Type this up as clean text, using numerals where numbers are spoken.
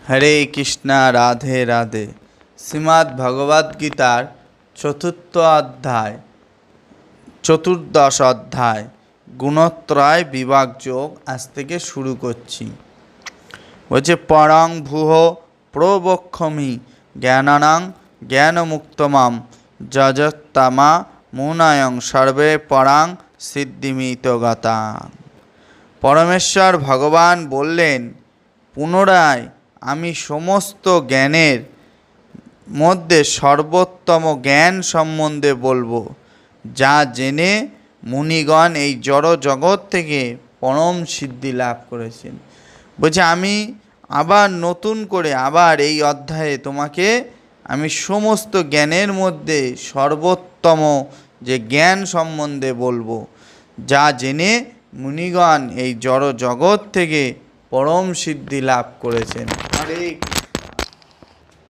হরে কৃষ্ণা রাধে রাধে। শ্রীমদ্ ভগবদ্গীতার চতুর্দশ অধ্যায় গুণত্রয় বিভাগ যোগ আজ থেকে শুরু করছি। বলছে পরং ভূহ প্রবক্ষমি জ্ঞানানাং জ্ঞানমুক্তমাম যজত্তমা মুনায়ং সর্বে পরাং সিদ্ধিমিত গতাং। পরমেশ্বর ভগবান বললেন, পুনরায় আমি সমস্ত জ্ঞানের মধ্যে সর্বোত্তম জ্ঞান সম্বন্ধে বলবো, যা জেনে মুনিগণ এই জড় জগৎ থেকে পরম সিদ্ধি লাভ করেছেন। বলছে আমি আবার নতুন করে এই অধ্যায়ে তোমাকে আমি সমস্ত জ্ঞানের মধ্যে সর্বোত্তম যে জ্ঞান সম্বন্ধে বলবো, যা জেনে মুনিগণ এই জড় জগৎ থেকে পরম সিদ্ধি লাভ করেছেন। হরে